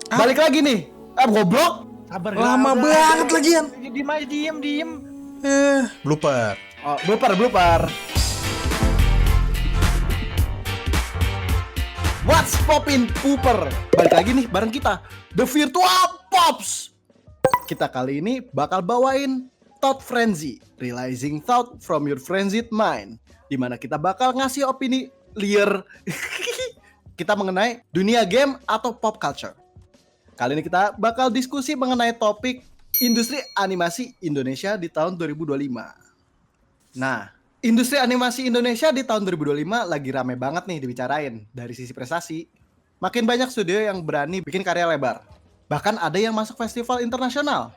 Balik lagi nih. Goblok. Sabar. Lama banget lagian. Diem. Blooper. Oh, blooper. What's poppin' pooper? Balik lagi nih bareng kita, The Virtual Pops. Kita kali ini bakal bawain Thought Frenzy, Realizing Thought from Your Frenzied Mind, dimana kita bakal ngasih opini liar kita mengenai dunia game atau pop culture. Kali ini kita bakal diskusi mengenai topik industri animasi Indonesia di tahun 2025. Nah, industri animasi Indonesia di tahun 2025 lagi rame banget nih dibicarain dari sisi prestasi. Makin banyak studio yang berani bikin karya lebar. Bahkan ada yang masuk festival internasional.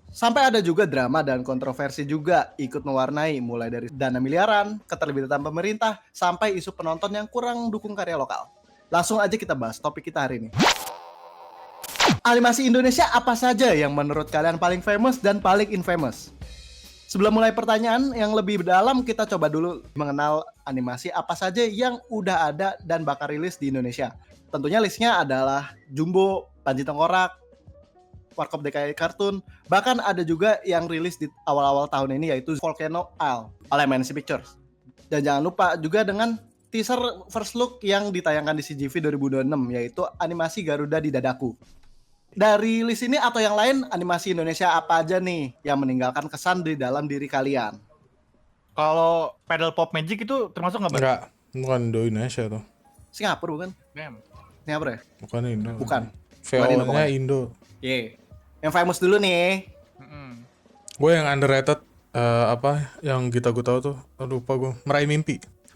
Sampai ada juga drama dan kontroversi juga ikut mewarnai, mulai dari dana miliaran, keterlibatan pemerintah, sampai isu penonton yang kurang dukung karya lokal. Langsung aja kita bahas topik kita hari ini. Animasi Indonesia apa saja yang menurut kalian paling famous dan paling infamous? Sebelum mulai pertanyaan yang lebih dalam, kita coba dulu mengenal animasi apa saja yang udah ada dan bakal rilis di Indonesia. Tentunya listnya adalah Jumbo, Panji Tengkorak, Warkop DKI Cartoon, bahkan ada juga yang rilis di awal-awal tahun ini yaitu Volcano Isle oleh MNC Pictures. Dan jangan lupa juga dengan teaser first look yang ditayangkan di CGV 2026 yaitu animasi Garuda di Dadaku. Dari list ini atau yang lain, animasi Indonesia apa aja nih yang meninggalkan kesan di dalam diri kalian? Kalau Pedal Pop Magic itu termasuk nggak, Bang? Enggak, bukan Indo Indonesia tuh. Singapura bukan? Damn. Singapura ya? Bukan Indo. Bukan. VO-nya Indo. Iya. Yang famous dulu nih. Gue yang underrated yang gue tahu tuh, lupa gue. Meraih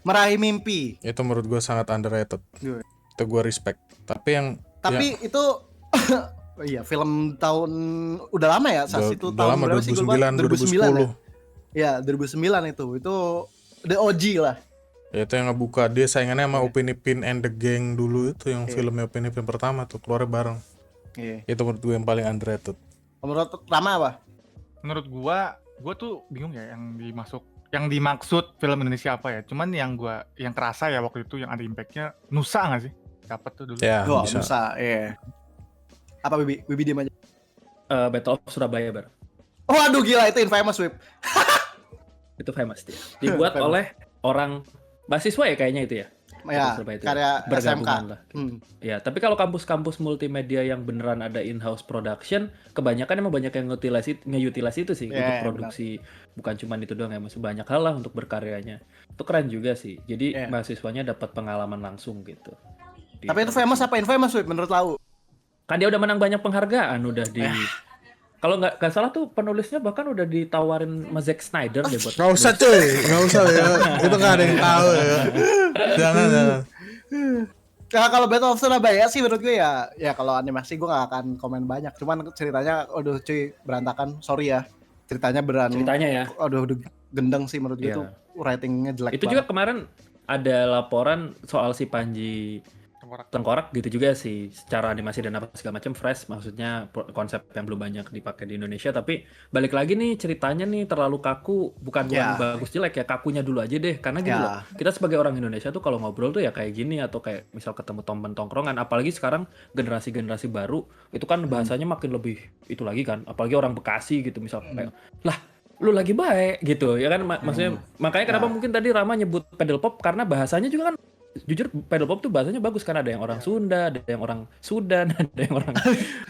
Meraih Mimpi. Itu menurut gue sangat underrated. Gue. Itu gue respect. Tapi itu iya, film tahun udah lama ya, Sas itu tahun lama, berapa sih? 2009, 2010. Ya, 2009 itu the OG lah. Ya, itu yang ngebuka dia saingannya sama Upin Ipin and the Gang dulu itu yang filmnya Upin Ipin pertama tuh keluarnya bareng. Iya. Itu menurut gue yang paling underrated. Menurut Rama apa? Menurut gua tuh bingung ya yang dimaksud film Indonesia apa ya. Cuman yang kerasa ya waktu itu yang ada impact-nya Nusa nggak sih? Dapat tuh dulu. Ya, Gua bisa. Nusa, iya. Apa Bibi diam aja. Battle of Surabaya bar. Waduh gila, itu infamous Wib. Itu famous dia. Dibuat oleh orang mahasiswa ya kayaknya itu ya. Ya, Surabaya itu karya bergabungan SMK. lah. Ya, tapi kalau kampus-kampus multimedia yang beneran ada in-house production, kebanyakan emang banyak yang nge-utilize itu sih untuk produksi. Bukan cuma itu doang ya, masih banyak hal lah untuk berkaryanya. Itu keren juga sih. Jadi mahasiswanya dapat pengalaman langsung gitu. Tapi itu famous apa infamous Wib menurut Lau? Kan dia udah menang banyak penghargaan, udah di kalau nggak salah tuh penulisnya bahkan udah ditawarin sama Zack Snyder deh buat. Nggak usah cuy, nggak usah ya. Itu nggak ada yang tahu ya. Jangan. Ya kalau Battle of Surabaya sih menurut gue ya kalau animasi gue nggak akan komen banyak. Cuman ceritanya, aduh cuy berantakan, sorry ya. Ceritanya ya. Aduh gendeng sih menurut gue tuh, writingnya jelek itu banget. Juga kemarin ada laporan soal si Panji Tengkorak gitu juga sih, secara animasi dan apa segala macam fresh, maksudnya konsep yang belum banyak dipakai di Indonesia. Tapi balik lagi nih ceritanya nih terlalu kaku, bukan bagus jelek ya, kakunya dulu aja deh. Karena gitu loh, kita sebagai orang Indonesia tuh kalau ngobrol tuh ya kayak gini, atau kayak misal ketemu temen tongkrongan, apalagi sekarang generasi baru itu kan bahasanya makin lebih itu lagi kan, apalagi orang Bekasi gitu misal kayak lah lu lagi baik gitu ya kan, maksudnya makanya kenapa mungkin tadi Rama nyebut pedal pop, karena bahasanya juga kan jujur pedal pop tuh bahasanya bagus kan, ada yang orang Sunda, ada yang orang Sudan, ada yang orang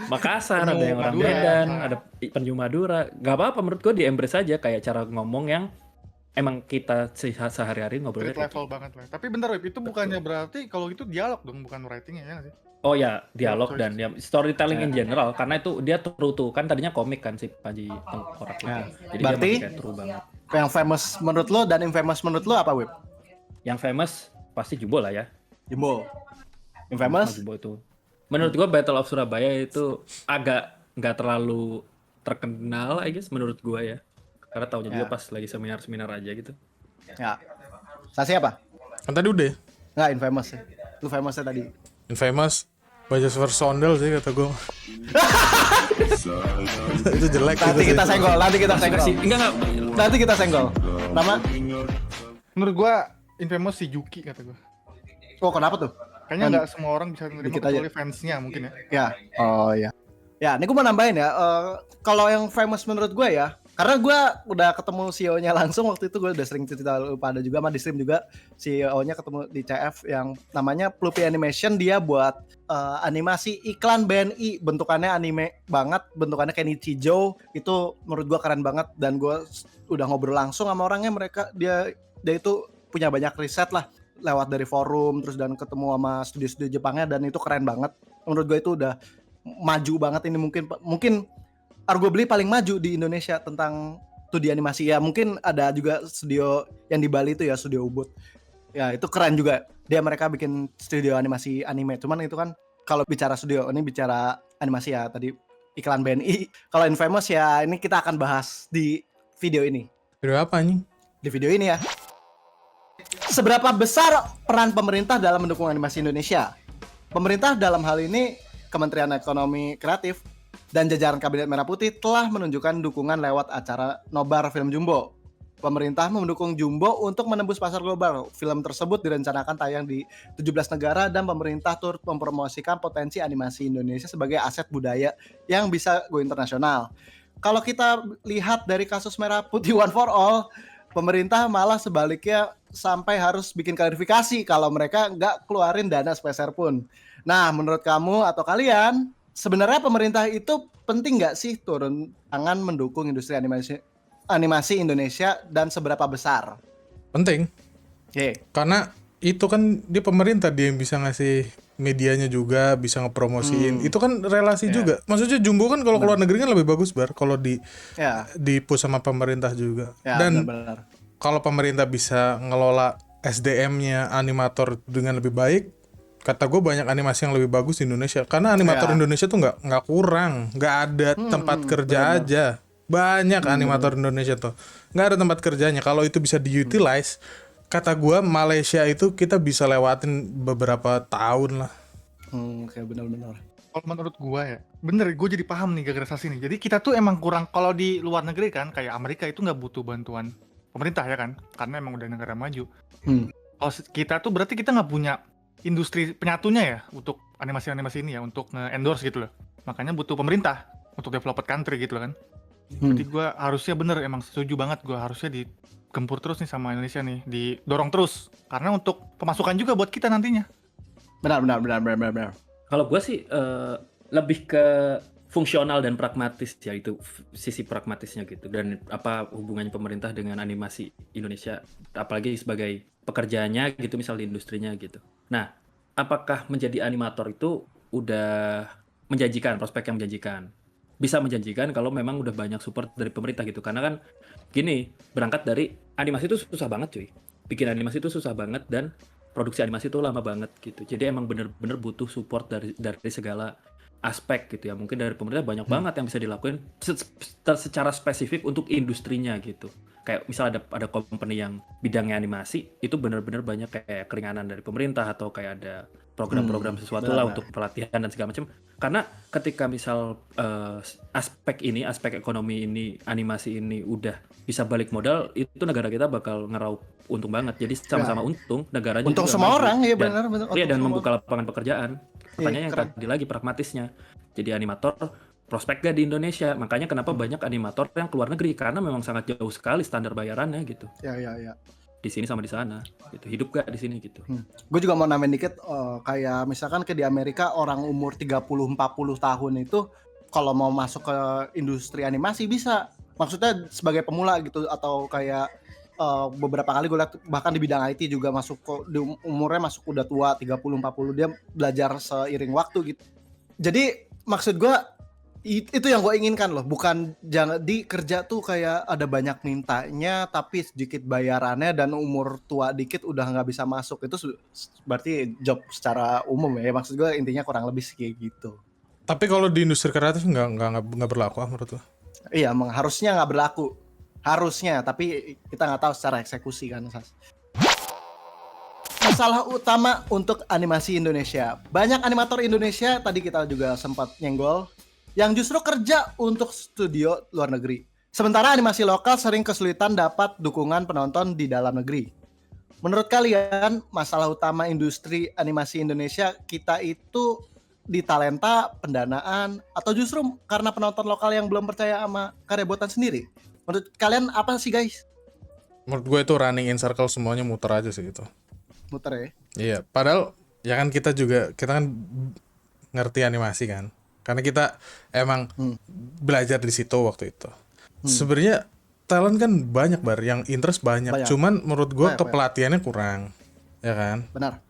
Makassar, ada yang orang Medan, ada penyu Madura. Gak apa-apa menurut gue, di embrace aja kayak cara ngomong yang emang kita sehari-hari ngobrolnya level banget lah. Tapi bentar Wib, itu bukannya berarti kalau itu dialog dong, bukan writing ya nggak sih? Oh ya, dialog dan ya storytelling in general, karena itu dia true tuh, kan tadinya komik kan si Panji Tengkorak itu. Jadi berarti dia kayak true banget. Yang famous menurut lo dan infamous menurut lo apa Wib? Yang famous pasti Jumbo lah ya. Jumbo. Infamous? Jumbo itu. Menurut gua Battle of Surabaya itu agak nggak terlalu terkenal, I guess menurut gua ya. Karena tahunya juga pas lagi seminar aja gitu. Ya. Sasi apa? Kan tadi udah. Nggak infamous sih. Lu famousnya tadi. Infamous Bajas vs Sondel sih kata gue. Itu jelek. Nanti kita senggol. Enggak. Nanti kita senggol. Nama? Menurut gua Infamous si Juki kata gua. Oh, kenapa tuh? Kayaknya Kan nggak semua orang bisa nerima dikit kecuali fansnya mungkin ya. Ya, oh ya. Ya, ini gue mau nambahin ya. Kalau yang famous menurut gue ya, karena gue udah ketemu CEO-nya langsung waktu itu, gue udah sering cerita pada juga sama di stream juga. CEO-nya ketemu di CF yang namanya Pluppy Animation, dia buat animasi iklan BNI, bentukannya anime banget, bentukannya kayak Nichijou. Itu menurut gue keren banget, dan gue udah ngobrol langsung sama orangnya. Dia itu punya banyak riset lah lewat dari forum terus dan ketemu sama studio-studio Jepangnya, dan itu keren banget. Menurut gue itu udah maju banget. Ini mungkin arguably paling maju di Indonesia tentang 2D animasi ya. Mungkin ada juga studio yang di Bali itu ya, Studio Ubud. Ya itu keren juga. Mereka bikin studio animasi anime. Cuman itu kan kalau bicara studio, ini bicara animasi ya, tadi iklan BNI. Kalau Infamous ya ini kita akan bahas di video ini. Video apa nih? Di video ini ya. Seberapa besar peran pemerintah dalam mendukung animasi Indonesia? Pemerintah dalam hal ini Kementerian Ekonomi Kreatif dan jajaran Kabinet Merah Putih telah menunjukkan dukungan lewat acara Nobar Film Jumbo. Pemerintah mendukung Jumbo untuk menembus pasar global. Film tersebut direncanakan tayang di 17 negara dan pemerintah turut mempromosikan potensi animasi Indonesia sebagai aset budaya yang bisa go internasional. Kalau kita lihat dari kasus Merah Putih One for All, pemerintah malah sebaliknya sampai harus bikin klarifikasi kalau mereka nggak keluarin dana sepeser pun. Nah, menurut kamu atau kalian, sebenarnya pemerintah itu penting nggak sih turun tangan mendukung industri animasi Indonesia, dan seberapa besar? Penting. Oke. Karena itu kan dia pemerintah, dia yang bisa ngasih medianya juga, bisa ngepromosiin. Itu kan relasi juga. Maksudnya Jumbo kan kalau keluar negeri kan lebih bagus, Bar, kalau di push sama pemerintah juga. Ya, dan benar. kalau pemerintah bisa ngelola SDM-nya animator dengan lebih baik, kata gue banyak animasi yang lebih bagus di Indonesia. Karena animator Indonesia tuh nggak kurang, nggak ada tempat kerja aja. Banyak animator Indonesia tuh nggak ada tempat kerjanya. Kalau itu bisa diutilize, kata gue Malaysia itu kita bisa lewatin beberapa tahun lah. Kayak benar-benar. Kalau menurut gua ya, bener, gue jadi paham nih gara-gara sini. Jadi kita tuh emang kurang, kalau di luar negeri kan, kayak Amerika itu nggak butuh bantuan pemerintah ya kan, karena emang udah negara maju. Kalau kita tuh berarti kita nggak punya industri penyatunya ya untuk animasi-animasi ini ya, untuk nge-endorse gitu loh. Makanya butuh pemerintah untuk developed country gitu loh kan. Berarti gue harusnya bener, emang setuju banget, gue harusnya digempur terus nih sama Indonesia nih, didorong terus. Karena untuk pemasukan juga buat kita nantinya. Benar. Kalau gue sih lebih ke fungsional dan pragmatis ya, itu sisi pragmatisnya gitu, dan apa hubungannya pemerintah dengan animasi Indonesia, apalagi sebagai pekerjaannya gitu, misal di industrinya gitu. Nah, apakah menjadi animator itu udah menjanjikan, prospek yang menjanjikan? Bisa menjanjikan kalau memang udah banyak support dari pemerintah gitu, karena kan gini, berangkat dari animasi itu susah banget cuy, bikin animasi itu susah banget, dan produksi animasi itu lama banget gitu. Jadi emang bener-bener butuh support dari segala aspek gitu ya. Mungkin dari pemerintah banyak banget yang bisa dilakuin secara spesifik untuk industrinya gitu. Kayak misal ada company yang bidangnya animasi, itu benar-benar banyak kayak keringanan dari pemerintah, atau kayak ada program-program sesuatu lah untuk pelatihan dan segala macam. Karena ketika misal aspek ekonomi ini, animasi ini udah bisa balik modal, itu negara kita bakal ngeraup untung banget. Jadi sama-sama untung, negaranya untung juga semua maju. orang ya, Dan- benar. Iya, dan membuka lapangan pekerjaan. Pertanyaannya yang keren. tadi lagi pragmatisnya. Jadi animator prospek gak di Indonesia? Makanya kenapa banyak animator yang keluar negeri, karena memang sangat jauh sekali standar bayarannya gitu. Ya. Di sini sama di sana gitu. Hidup gak di sini gitu. Gue juga mau nambahin dikit, kayak misalkan di Amerika orang umur 30-40 tahun itu kalau mau masuk ke industri animasi bisa. Maksudnya sebagai pemula gitu, atau kayak beberapa kali gue lihat bahkan di bidang IT juga masuk umurnya masuk udah tua 30-40, dia belajar seiring waktu gitu. Jadi maksud gue itu yang gue inginkan loh, bukan jangan di kerja tuh kayak ada banyak mintanya tapi sedikit bayarannya, dan umur tua dikit udah nggak bisa masuk. Itu berarti job secara umum ya, maksud gue intinya kurang lebih kayak gitu. Tapi kalau di industri kreatif nggak berlaku menurut lo? Iya, emang harusnya nggak berlaku. Harusnya, tapi kita nggak tahu secara eksekusi kan. Masalah utama untuk animasi Indonesia. Banyak animator Indonesia, tadi kita juga sempat nyenggol, yang justru kerja untuk studio luar negeri. Sementara animasi lokal sering kesulitan dapat dukungan penonton di dalam negeri. menurut kalian masalah utama industri animasi Indonesia kita itu di talenta, pendanaan, atau justru karena penonton lokal yang belum percaya sama karya buatan sendiri? Menurut kalian apa sih guys? Menurut gue itu running in circle, semuanya muter aja sih itu. Muter ya? Iya, padahal ya kan kita kan ngerti animasi kan, karena kita emang belajar di situ waktu itu. Sebenarnya talent kan banyak yang interest banyak. Cuman menurut gue kepelatihannya kurang, ya kan? Benar.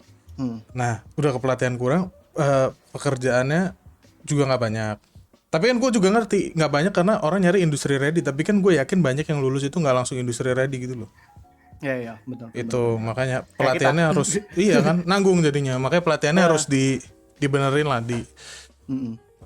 Nah, udah kepelatihan kurang, pekerjaannya juga nggak banyak. Tapi kan gue juga ngerti nggak banyak karena orang nyari industri ready. Tapi kan gue yakin banyak yang lulus itu nggak langsung industri ready gitu loh. Iya, betul. Itu makanya pelatihannya harus iya kan, nanggung jadinya. Makanya pelatihannya harus dibenerin lah,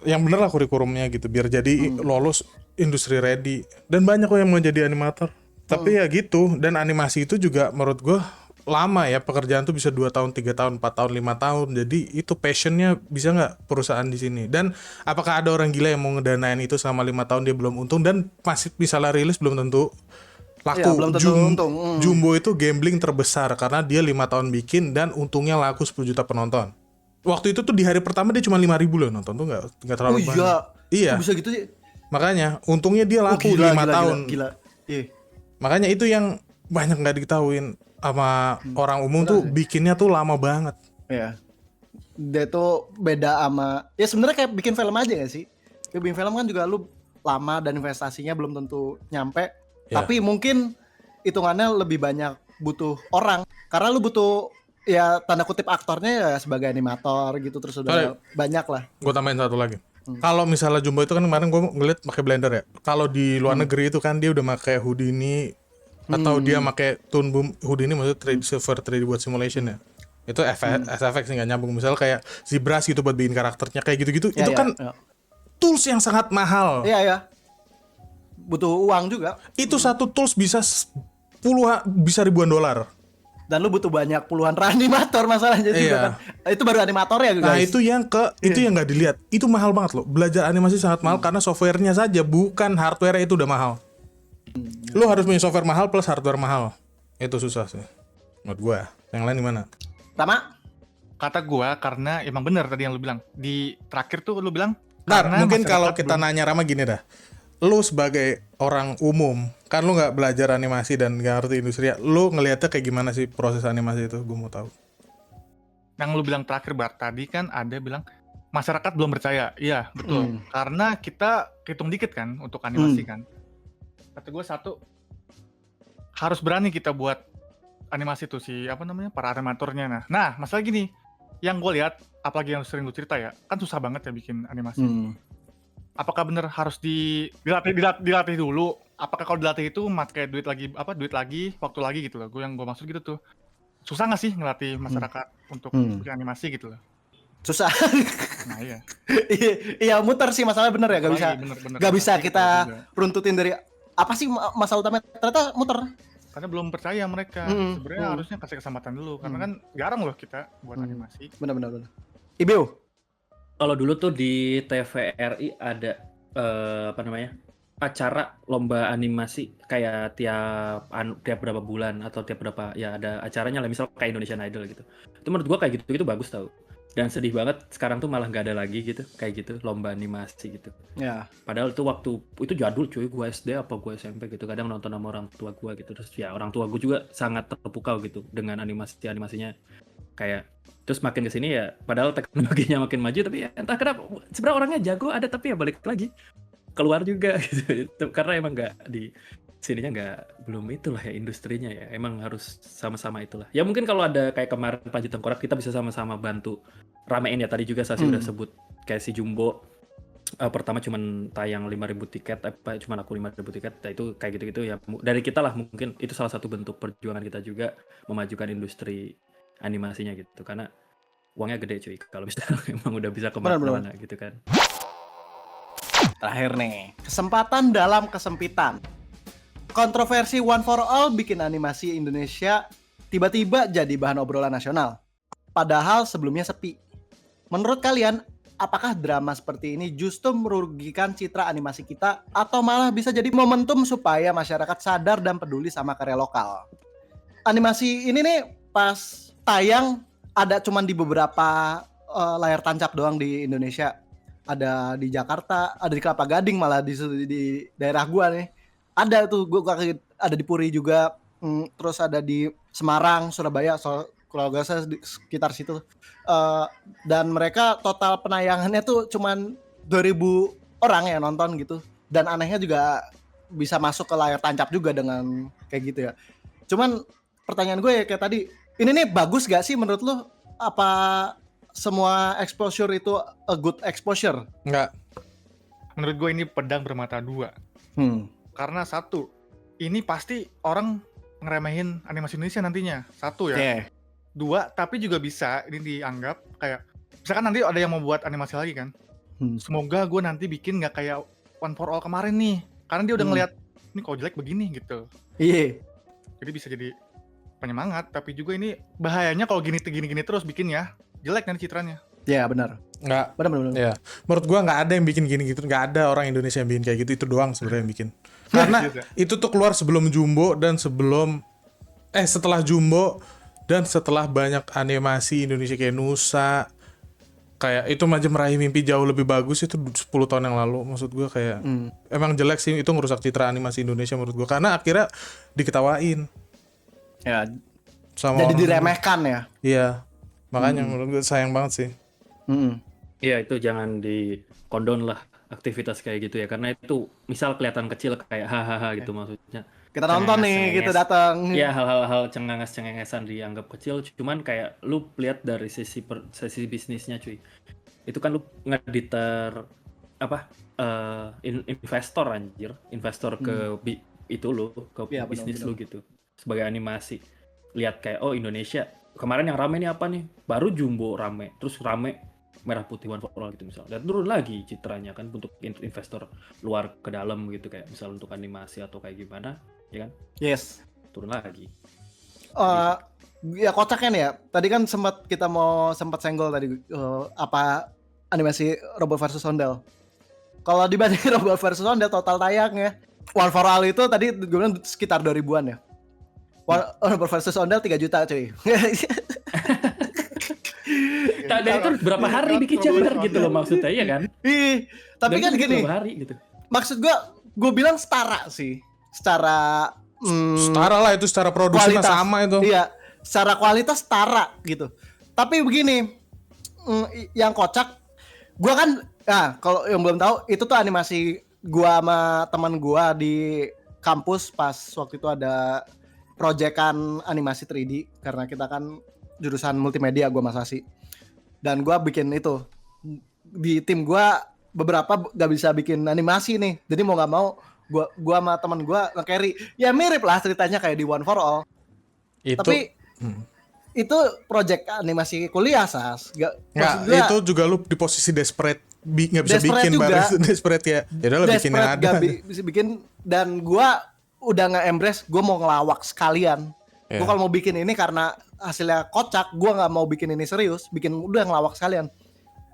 yang bener lah kurikulumnya gitu, biar jadi lolos industri ready. Dan banyak kok yang mau jadi animator. Tapi ya gitu, dan animasi itu juga menurut gue lama ya, pekerjaan tuh bisa 2 tahun, 3 tahun, 4 tahun, 5 tahun. Jadi itu passionnya bisa nggak perusahaan di sini. Dan apakah ada orang gila yang mau ngedanain itu selama 5 tahun dia belum untung, dan masih bisa lah rilis belum tentu laku. Ya, belum tentu untung. Jumbo itu gambling terbesar karena dia 5 tahun bikin dan untungnya laku 10 juta penonton. Waktu itu tuh di hari pertama dia cuma 5.000 loh nonton, tuh nggak terlalu banyak. Iya. Bisa gitu sih. Makanya untungnya dia laku 5 tahun. Gila. Iya. Makanya itu yang banyak nggak diketahuin sama orang umum tuh, bikinnya tuh lama banget. Iya. Dia tuh beda sama, ya sebenarnya kayak bikin film aja gak sih? Kayak bikin film kan juga lu lama dan investasinya belum tentu nyampe. Ya. Tapi mungkin hitungannya lebih banyak butuh orang. Karena lu butuh ya tanda kutip aktornya ya sebagai animator gitu, terus udah banyak lah. Gue tambahin satu lagi. Kalau misalnya Jumbo itu kan kemarin gue ngeliat pakai Blender ya. Kalau di luar negeri itu kan dia udah pakai Houdini atau dia pakai Toon Boom. Houdini maksudnya Silver 3D buat simulation ya. Itu SFX nggak nyambung. Misalnya kayak ZBrush gitu buat bikin karakternya kayak gitu-gitu. Ya, itu kan tools yang sangat mahal. Iya. Butuh uang juga. Itu satu tools bisa bisa ribuan dolar. Dan lu butuh banyak puluhan animator masalahnya juga kan. Itu baru animator ya guys. Nah, itu yang nggak dilihat. Itu mahal banget loh. Belajar animasi sangat mahal karena softwarenya saja, bukan hardware itu udah mahal. Lu harus punya software mahal plus hardware mahal. Itu susah sih menurut gua. Yang lain gimana? Tama? Kata gua karena emang bener tadi yang lu bilang. Di terakhir tuh lu bilang Mungkin kalau kita nanya Rama gini dah. Lu sebagai orang umum, kan lu nggak belajar animasi dan nggak ngerti industri, lu ngelihatnya kayak gimana sih proses animasi itu? Gue mau tahu. Yang lu bilang terakhir tadi kan ada bilang masyarakat belum percaya. Iya betul. Karena kita hitung dikit kan untuk animasi kan. Kata gue satu, harus berani kita buat animasi tuh para animatornya. Nah masalah gini, yang gue lihat apalagi yang sering lu cerita ya, kan susah banget ya bikin animasi. Apakah bener harus dilatih dulu? Apakah kalau dilatih itu pakai duit lagi, waktu lagi gitu loh. Gue maksud gitu tuh. Susah nggak sih ngelatih masyarakat untuk bikin animasi gitu loh? Susah. Nah iya. Iya muter sih masalahnya, bener ya. Gak bisa kita runtutin dari apa sih masalah utamanya, ternyata muter. Karena belum percaya mereka. Sebenarnya harusnya kasih kesempatan dulu. Karena kan jarang loh kita buat animasi. Bener. Ibeo. Kalau dulu tuh di TVRI ada acara lomba animasi kayak tiap berapa bulan atau tiap berapa ya ada acaranya lah, misal kayak Indonesian Idol gitu. Itu menurut gua kayak gitu bagus tau. Dan sedih banget sekarang tuh malah nggak ada lagi gitu kayak gitu lomba animasi gitu. Ya. Padahal itu waktu itu jadul cuy, gua SD apa gua SMP gitu. Kadang nonton sama orang tua gua gitu. Terus ya orang tua gua juga sangat terpukau gitu dengan animasinya. Kayak terus makin kesini ya, padahal teknologinya makin maju, tapi ya entah kenapa sebenarnya orangnya jago ada, tapi ya balik lagi keluar juga gitu. Karena emang nggak di sininya belum itulah ya industrinya ya, emang harus sama-sama itulah. Ya mungkin kalau ada kayak kemarin Panji Tengkorak, kita bisa sama-sama bantu ramein ya. Tadi juga Sasi udah sebut kayak si Jumbo pertama cuman tayang 5.000 tiket, cuman aku 5.000 tiket, nah itu kayak gitu-gitu ya. Dari kita lah mungkin itu salah satu bentuk perjuangan kita juga memajukan industri animasinya gitu, karena uangnya gede cuy kalau misalnya emang udah bisa kemana-mana gitu kan. Terakhir nih, kesempatan dalam kesempitan. Kontroversi One for All bikin animasi Indonesia tiba-tiba jadi bahan obrolan nasional, padahal sebelumnya sepi. Menurut kalian, apakah drama seperti ini justru merugikan citra animasi kita, atau malah bisa jadi momentum supaya masyarakat sadar dan peduli sama karya lokal? animasi ini nih pas tayang ada cuman di beberapa layar tancap doang di Indonesia. Ada di Jakarta, ada di Kelapa Gading, malah di daerah gua nih. Ada tuh, gua kaget, ada di Puri juga, terus ada di Semarang, Surabaya, kalau nggak salah di sekitar situ. Dan mereka total penayangannya tuh cuman 2.000 orang yang nonton gitu. Dan anehnya juga bisa masuk ke layar tancap juga dengan kayak gitu ya. Cuman pertanyaan gue ya kayak tadi, ini nih bagus gak sih menurut lu? Apa semua exposure itu a good exposure? Enggak. Menurut gue ini pedang bermata dua. Karena satu, ini pasti orang ngeremehin animasi Indonesia nantinya. Satu ya. Yeah. Dua, tapi juga bisa ini dianggap kayak, misalkan nanti ada yang mau buat animasi lagi kan. Semoga gue nanti bikin nggak kayak One for All kemarin nih. Karena dia udah ngeliat, ini kok jelek begini gitu. Iya. Jadi bisa jadi penyemangat, tapi juga ini bahayanya kalau gini terus bikin ya. Jelek nanti citranya. Iya benar. Enggak. Benar. Ya. Menurut gua nggak ada yang bikin gini gitu. Nggak ada orang Indonesia yang bikin kayak gitu. Itu doang sebenarnya yang bikin. Karena itu tuh keluar sebelum Jumbo dan setelah Jumbo dan setelah banyak animasi Indonesia kayak Nusa, kayak itu aja meraih mimpi jauh lebih bagus itu 10 tahun yang lalu. Maksud gua kayak emang jelek sih, itu ngerusak citra animasi Indonesia menurut gua, karena akhirnya diketawain. Ya. Sama Jadi orang diremehkan ya. Iya. Makanya menurut gue sayang banget sih. Iya, itu jangan dikondon lah aktivitas kayak gitu ya, karena itu misal kelihatan kecil kayak hahaha gitu maksudnya. Kita nonton nih, kita datang. Ya, hal-hal cengengesan dianggap kecil, cuman kayak lu lihat dari sisi bisnisnya cuy. Itu kan lu ngediter investor ke itu lu, ke Ya, bisnis benar. lu gitu. Sebagai animasi. Lihat kayak Indonesia kemarin yang rame nih apa nih? Baru Jumbo rame, terus rame Merah Putih One for All gitu misalnya. Dan turun lagi citranya kan untuk investor luar ke dalam gitu, kayak misal untuk animasi atau kayak gimana, ya kan? Yes. Turun lagi. Ya kocaknya nih ya. Tadi kan sempat senggol tadi apa animasi Robot versus Ondel. Kalau dibanding Robot versus Ondel total tayang ya, One for All itu tadi gue bilang sekitar 2000-an ya. Robot versus Ondel 3 juta cuy. Dan itu berapa hari bikin chapter gitu loh maksudnya, ya kan? Tapi kan gini, berapa hari gitu. maksud gue bilang setara sih. Secara Setara lah itu, secara produksi mah sama itu. Iya, secara kualitas setara gitu. Tapi begini, yang kocak, gue kan, kalau yang belum tahu, itu tuh animasi gue sama teman gue di kampus pas waktu itu ada proyekan animasi 3D, karena kita kan jurusan multimedia, gue Masasi. Dan gue bikin itu. Di tim gue beberapa gak bisa bikin animasi nih. Jadi mau gak mau gue sama teman gue nge-carry. Ya mirip lah ceritanya kayak di One for All. Tapi itu project animasi kuliah, Sas. Itu juga lu di posisi desperate, nggak bisa bikin juga. bareng desperate ya. Ya udah, bikin yang ada. Bisa bikin, dan gue udah nge-embrace, gue mau ngelawak sekalian. Gue kalau mau bikin ini karena hasilnya kocak, gue nggak mau bikin ini serius, udah ngelawak sekalian.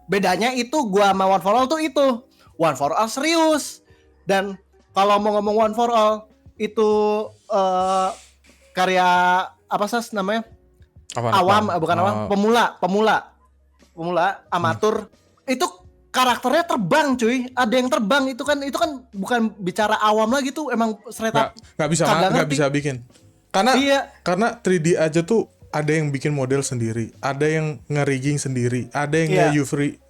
Bedanya itu gue sama One for All tuh itu One for All serius, dan kalau mau ngomong One for All itu karya apa Sas namanya? Pemula amatur. Itu karakternya terbang cuy, ada yang terbang, itu kan bukan bicara awam lagi tuh, emang straight up nggak bisa bikin karena 3D aja tuh ada yang bikin model sendiri, ada yang nge-rigging sendiri, ada yang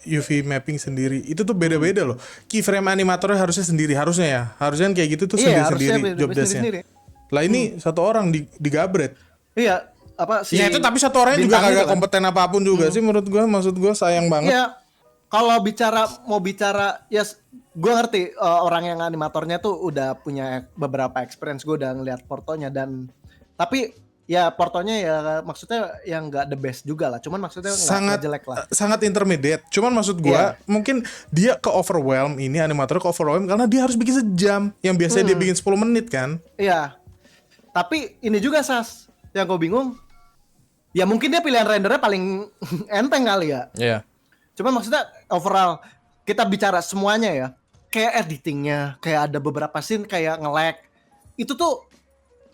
UV mapping sendiri. Itu tuh beda-beda loh. Keyframe animatornya harusnya kayak gitu tuh sendiri job desk-nya. Lah ini satu orang digabret. Iya, ya itu, tapi satu orangnya juga kagak kompeten apapun juga sih menurut gua. Maksud gua sayang banget. Iya. Kalau mau bicara ya, gue ngerti orang yang animatornya tuh udah punya beberapa experience, gue udah ngeliat portonya, dan tapi ya portonya ya maksudnya yang nggak the best juga lah, cuman maksudnya nggak jelek lah, sangat intermediate. Cuman maksud gue mungkin dia ke overwhelm, ini animatornya ke overwhelm karena dia harus bikin sejam yang biasanya dia bikin 10 menit kan. Iya, tapi ini juga Sas yang gue bingung, ya mungkin dia pilihan rendernya paling enteng kali ya. Iya. Cuman maksudnya overall kita bicara semuanya ya, kayak editingnya, kayak ada beberapa scene kayak nge-lag. Itu tuh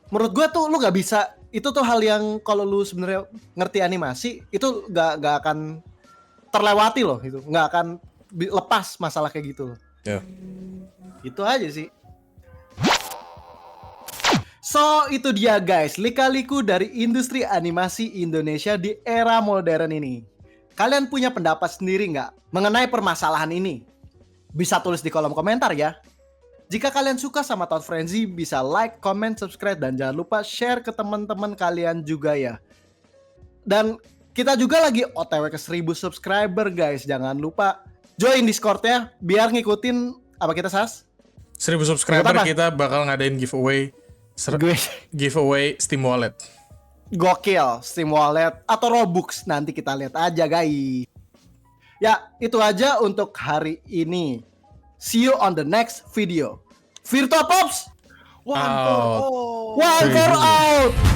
menurut gue tuh lu gak bisa itu tuh hal yang kalau lu sebenarnya ngerti animasi itu nggak akan terlewati loh, itu nggak akan lepas masalah kayak gitu loh. Ya. Itu aja sih. So itu dia guys, lika-liku dari industri animasi Indonesia di era modern ini. Kalian punya pendapat sendiri nggak mengenai permasalahan ini? Bisa tulis di kolom komentar ya. Jika kalian suka sama Thought Frenzy, bisa like, comment, subscribe, dan jangan lupa share ke teman-teman kalian juga ya. Dan kita juga lagi OTW ke 1000 subscriber guys. Jangan lupa join Discord-nya biar ngikutin apa kita Sas? 1000 subscriber Apa? kita bakal ngadain giveaway giveaway Steam Wallet. Gokil, Steam Wallet atau Robux, nanti kita lihat aja guys. Ya, itu aja untuk hari ini. See you on the next video. Virtua Pops, One Out. for all. one for out.